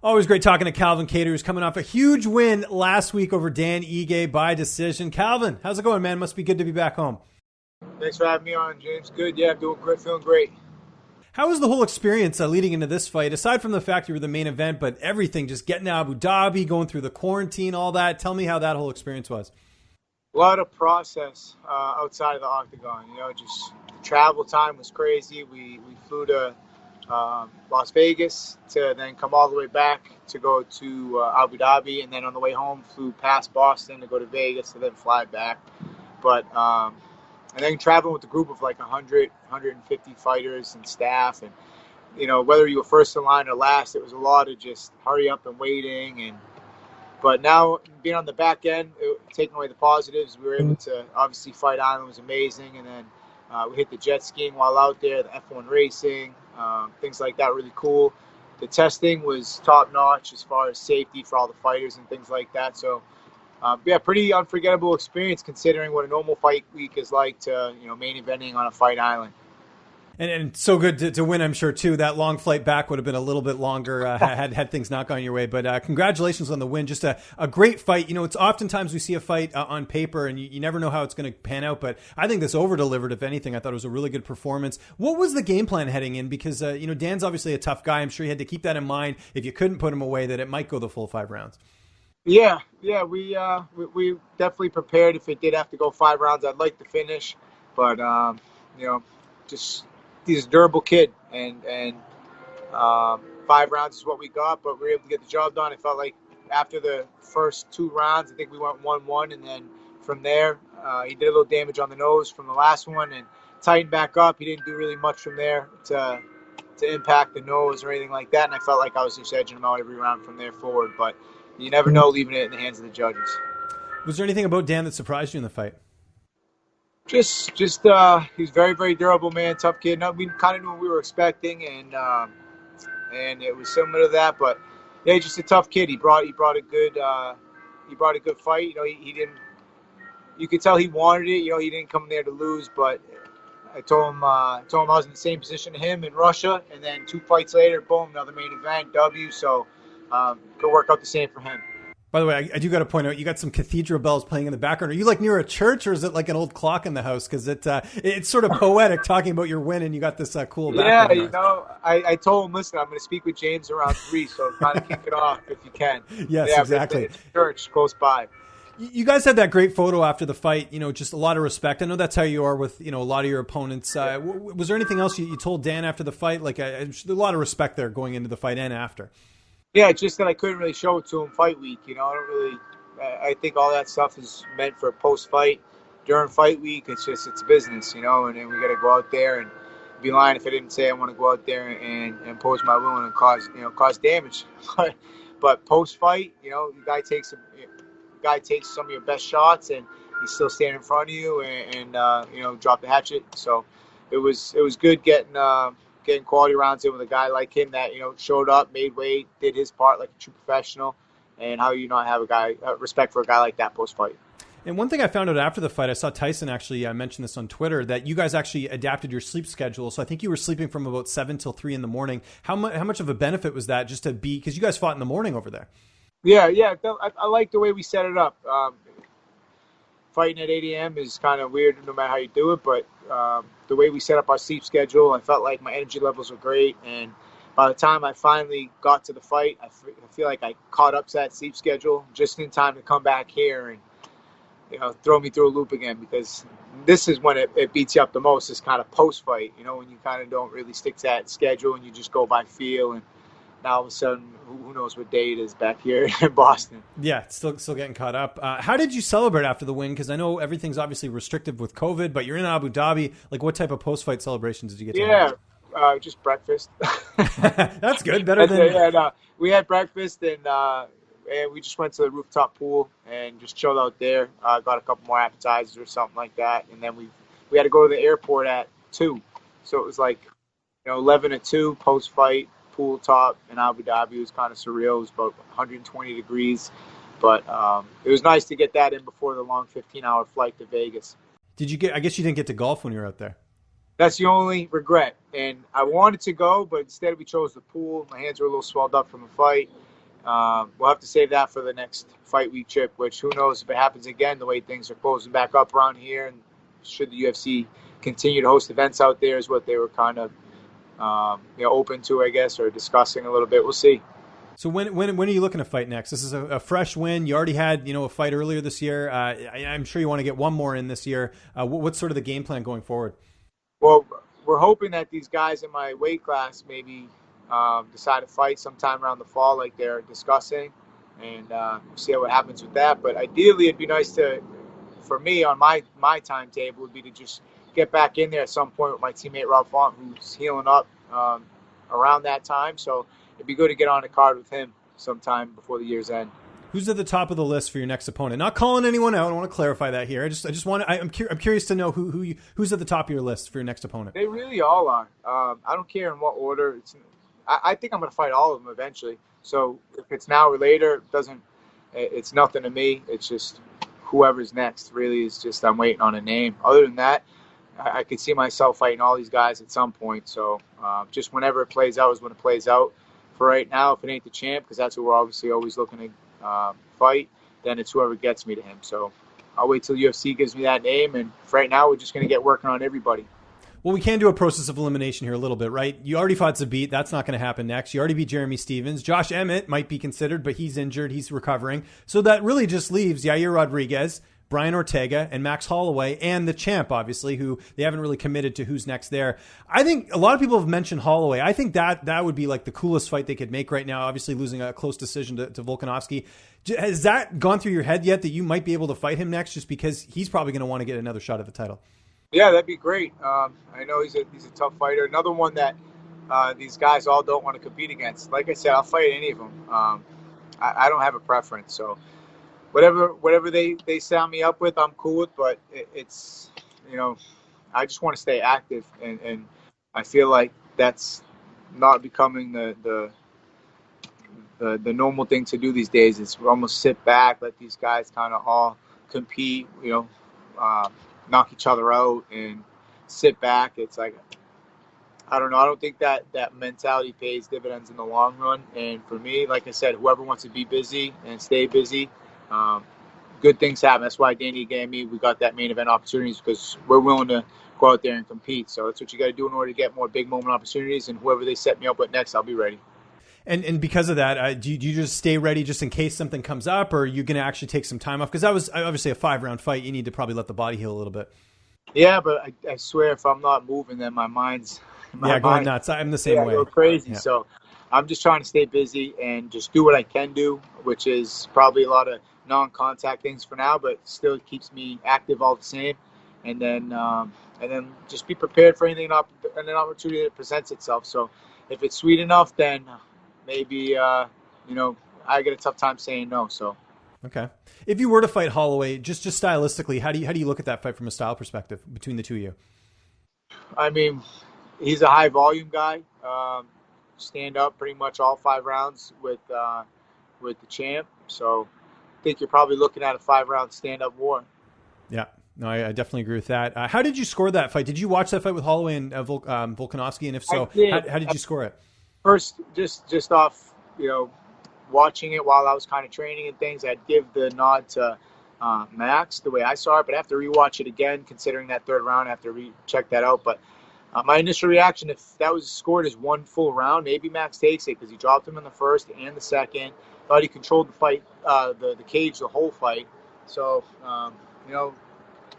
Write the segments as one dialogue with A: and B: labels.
A: Always great talking to Calvin Kattar, who's coming off a huge win last week over Dan Ige by decision. Calvin, how's it going, man? Must be good to be back home.
B: Thanks for having me on, James. Good. Yeah, I'm doing great, feeling great.
A: How was the whole experience leading into this fight, aside from the fact you were the main event, but everything, just getting to Abu Dhabi, going through the quarantine, all that? Tell me how that whole experience was.
B: A lot of process outside of the octagon. Just travel time was crazy. We flew to Las Vegas to then come all the way back to go to Abu Dhabi, and then on the way home flew past Boston to go to Vegas to then fly back. But and then traveling with a group of like 100, 150 fighters and staff, and whether you were first in line or last, it was a lot of just hurry up and waiting. But now being on the back end, taking away the positives, we were able to obviously Fight Island was amazing, and then we hit the jet skiing while out there, the F1 racing, things like that, really cool. The testing was top notch as far as safety for all the fighters and things like that. So, pretty unforgettable experience considering what a normal fight week is like to, main eventing on a Fight Island.
A: And so good to win, I'm sure, too. That long flight back would have been a little bit longer had things not gone your way. But congratulations on the win. Just a great fight. It's oftentimes we see a fight on paper and you never know how it's going to pan out. But I think this over-delivered, if anything. I thought it was a really good performance. What was the game plan heading in? Because, Dan's obviously a tough guy. I'm sure you had to keep that in mind if you couldn't put him away, that it might go the full 5 rounds.
B: Yeah, we definitely prepared. If it did have to go 5 rounds, I'd like to finish. But, just... he's a durable kid, and 5 rounds is what we got, but we were able to get the job done. It felt like after the first 2 rounds, I think we went 1-1, and then from there, he did a little damage on the nose from the last one and tightened back up. He didn't do really much from there to impact the nose or anything like that, and I felt like I was just edging him out every round from there forward, but you never know leaving it in the hands of the judges. Was
A: there anything about Dan that surprised you in the fight?
B: Just he's very, very durable, man. Tough kid. No, we kind of knew what we were expecting, and it was similar to that. But yeah, he's just a tough kid. He brought a good fight. He didn't. You could tell he wanted it. He didn't come there to lose. But I told him I was in the same position to him in Russia, and then 2 fights later, boom, another main event, W. So could work out the same for him.
A: By the way, I do got to point out, you got some cathedral bells playing in the background. Are you like near a church, or is it like an old clock in the house? Because it's sort of poetic talking about your win, and you got this cool background.
B: Yeah, I told him, listen, I'm going to speak with James around 3, so kind of kick it off if you can.
A: Yes,
B: yeah,
A: exactly.
B: It's a church close by.
A: You guys had that great photo after the fight, just a lot of respect. I know that's how you are with, a lot of your opponents. Was there anything else you told Dan after the fight? Like a lot of respect there going into the fight and after.
B: Yeah, just that I couldn't really show it to him fight week. I think all that stuff is meant for post-fight. During fight week, it's business, and then we got to go out there and be lying if I didn't say I want to go out there and impose my will and cause damage. But post-fight, the guy takes some of your best shots and he's still standing in front of you and drop the hatchet. So it was good getting quality rounds in with a guy like him that showed up, made weight, did his part like a true professional. And how you not have respect for a guy like that post-fight.
A: And one thing I found out after the fight, I saw Tyson actually mention this on Twitter, that you guys actually adapted your sleep schedule. So I think you were sleeping from about 7 till 3 in the morning. How much of a benefit was that just to be, because you guys fought in the morning over there?
B: Yeah. I like the way we set it up. Fighting at 8 a.m. is kind of weird no matter how you do it, but the way we set up our sleep schedule, I felt like my energy levels were great, and by the time I finally got to the fight, I feel like I caught up to that sleep schedule just in time to come back here and, throw me through a loop again, because this is when it beats you up the most, is kind of post-fight, when you kind of don't really stick to that schedule and you just go by feel. And now all of a sudden, who knows what day it is back here in Boston.
A: Yeah, it's still getting caught up. How did you celebrate after the win? Because I know everything's obviously restrictive with COVID, but you're in Abu Dhabi. Like, what type of post-fight celebrations did you get to have?
B: Just breakfast.
A: That's good. Better than...
B: we had breakfast and we just went to the rooftop pool and just chilled out there. Got a couple more appetizers or something like that. And then we had to go to the airport at 2. So it was like, 11 to 2 post-fight, pool top in Abu Dhabi. It was kind of surreal. It was about 120 degrees. But it was nice to get that in before the long 15-hour flight to Vegas.
A: I guess you didn't get to golf when you were out there.
B: That's the only regret. And I wanted to go, but instead we chose the pool. My hands were a little swelled up from the fight. We'll have to save that for the next fight week trip, which who knows if it happens again, the way things are closing back up around here. And should the UFC continue to host events out there is what they were kind of open to, I guess, or discussing a little bit. We'll see.
A: So when are you looking to fight next? This is a fresh win. You already had a fight earlier this year. I'm sure you want to get one more in this year. What's sort of the game plan going forward?
B: Well, we're hoping that these guys in my weight class maybe decide to fight sometime around the fall, like they're discussing, and we'll see what happens with that. But ideally, it'd be nice for me on my timetable would be to just get back in there at some point with my teammate Rob Font, who's healing up around that time. So it'd be good to get on a card with him sometime before the year's end.
A: Who's at the top of the list for your next opponent? Not calling anyone out. I want to clarify that here. I'm curious to know who's at the top of your list for your next opponent.
B: They really all are. I don't care in what order. I think I'm going to fight all of them eventually. So if it's now or later, it's nothing to me. It's just whoever's next. Really, is just I'm waiting on a name. Other than that, I could see myself fighting all these guys at some point. So just whenever it plays out is when it plays out. For right now, if it ain't the champ, because that's who we're obviously always looking to fight, then it's whoever gets me to him. So I'll wait till UFC gives me that name. And for right now, we're just going to get working on everybody.
A: Well, we can do a process of elimination here a little bit, right? You already fought Zabit. That's not going to happen next. You already beat Jeremy Stevens. Josh Emmett might be considered, but he's injured. He's recovering. So that really just leaves Yair Rodriguez, Brian Ortega, and Max Holloway, and the champ, obviously, who they haven't really committed to who's next there. I think a lot of people have mentioned Holloway. I think that would be like the coolest fight they could make right now, obviously losing a close decision to Volkanovski. Has that gone through your head yet that you might be able to fight him next just because he's probably going to want to get another shot at the title?
B: Yeah, that'd be great. I know he's a tough fighter. Another one that these guys all don't want to compete against. Like I said, I'll fight any of them. I don't have a preference, so whatever they sound me up with, I'm cool with. But it's I just want to stay active, and I feel like that's not becoming the normal thing to do these days. It's almost sit back, let these guys kind of all compete, knock each other out and sit back. It's like, I don't know. I don't think that mentality pays dividends in the long run. And for me, like I said, whoever wants to be busy and stay busy, good things happen. That's why Dan Ige and me, we got that main event opportunities, because we're willing to go out there and compete. So that's what you got to do in order to get more big moment opportunities. And whoever they set me up with next, I'll be ready.
A: And because of that, do you just stay ready just in case something comes up, or are you going to actually take some time off? Because that was obviously a 5-round fight. You need to probably let the body heal a little bit.
B: Yeah, but I swear if I'm not moving, then my mind's
A: going nuts. I'm the same way. I
B: go crazy.
A: Yeah.
B: So I'm just trying to stay busy and just do what I can do, which is probably a lot of non-contact things for now, but still keeps me active all the same. And then just be prepared for anything, an opportunity that presents itself. So if it's sweet enough, then maybe I get a tough time saying no. So
A: okay, if you were to fight Holloway, just stylistically, how do you look at that fight from a style perspective between the two of you? I
B: mean, he's a high volume guy. Stand up pretty much all 5 rounds with the champ. So I think you're probably looking at a 5-round stand up war. Yeah.
A: No, I definitely agree with that. How did you score that fight? Did you watch that fight with Holloway and Volkanovski? And if so, how did you score it?
B: First, just off, watching it while I was kind of training and things, I'd give the nod to Max the way I saw it, but I have to rewatch it again, considering that 3rd round. I have to recheck that out. But my initial reaction, if that was scored as 1 full round, maybe Max takes it, because he dropped him in the 1st and the 2nd. Thought he controlled the fight, the cage, the whole fight. So,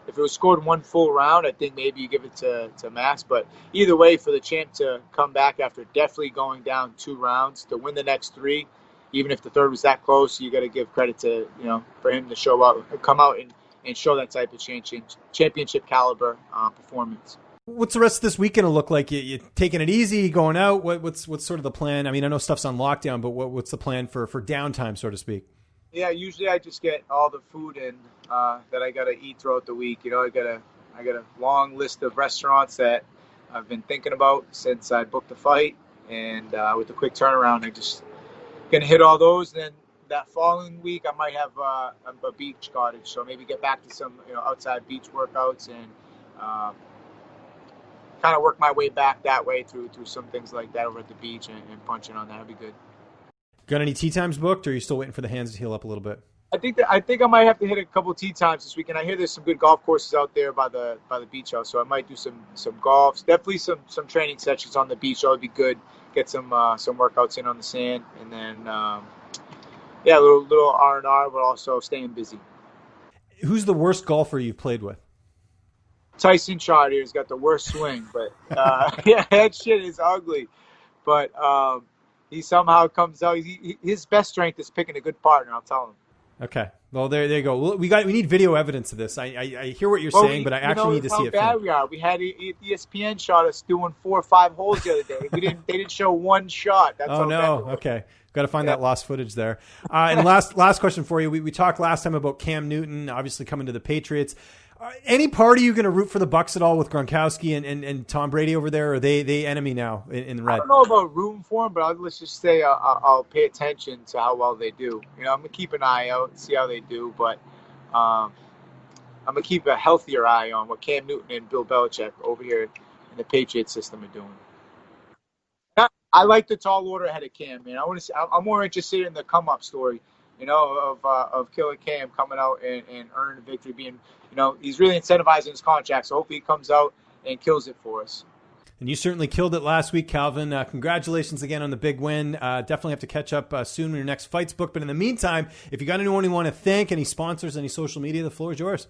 B: if it was scored 1 full round, I think maybe you give it to Max. But either way, for the champ to come back after definitely going down 2 rounds to win the next 3, even if the 3rd was that close, you got to give credit to, for him to come out and show that type of championship caliber performance.
A: What's the rest of this weekend to look like? You taking it easy, going out? What's sort of the plan? I mean, I know stuff's on lockdown, but what's the plan for downtime, so to speak?
B: Yeah, usually I just get all the food in that I gotta eat throughout the week. I got a long list of restaurants that I've been thinking about since I booked the fight, and with the quick turnaround, I just gonna hit all those. Then that following week, I might have a beach cottage, so maybe get back to some outside beach workouts and kind of work my way back that way through some things like that over at the beach and punching on that. That'd be good.
A: Got any tee times booked, or are you still waiting for the hands to heal up a little bit?
B: I think I might have to hit a couple tee times this weekend. I hear there's some good golf courses out there by the beach house, so I might do some golf. Definitely some training sessions on the beach. That would be good. Get some workouts in on the sand, and then a little R&R, but also staying busy.
A: Who's the worst golfer you've played with?
B: Tyson Chartier has got the worst swing, but yeah, that shit is ugly. But he somehow comes out. His best strength is picking a good partner. I'll tell him.
A: Okay. Well, there you go. Well, we need video evidence of this. I hear what you're saying, but I actually need to see it.
B: How bad we are. We had ESPN shot us doing 4 or 5 holes the other day. They didn't show one shot. That's
A: oh no. Okay. Got to find that lost footage there. And last question for you. We talked last time about Cam Newton, obviously coming to the Patriots. Any party you going to root for the Bucs at all with Gronkowski and Tom Brady over there? Or are they enemy now in red?
B: I don't know about rooting for them, but let's just say I'll pay attention to how well they do. I'm going to keep an eye out and see how they do, but I'm going to keep a healthier eye on what Cam Newton and Bill Belichick over here in the Patriots system are doing. I like the tall order ahead of Cam, man. I'm more interested in the come-up story, of Killer Cam coming out and earning a victory, being, he's really incentivizing his contract, so hopefully he comes out and kills it for us.
A: And you certainly killed it last week, Calvin. Congratulations again on the big win. Definitely have to catch up soon when your next fight's booked. But in the meantime, if you got anyone you want to thank, any sponsors, any social media, the floor is yours.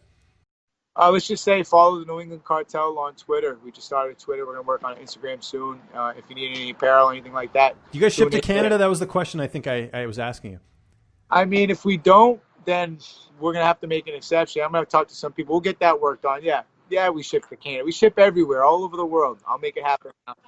B: Let's just say follow the New England Cartel on Twitter. We just started Twitter. We're going to work on Instagram soon. If you need any apparel or anything like that.
A: You guys ship to Canada? That was the question I think I was asking you.
B: I mean, if we don't, then we're going to have to make an exception. I'm going to talk to some people. We'll get that worked on. Yeah, we ship to Canada. We ship everywhere, all over the world. I'll make it happen now.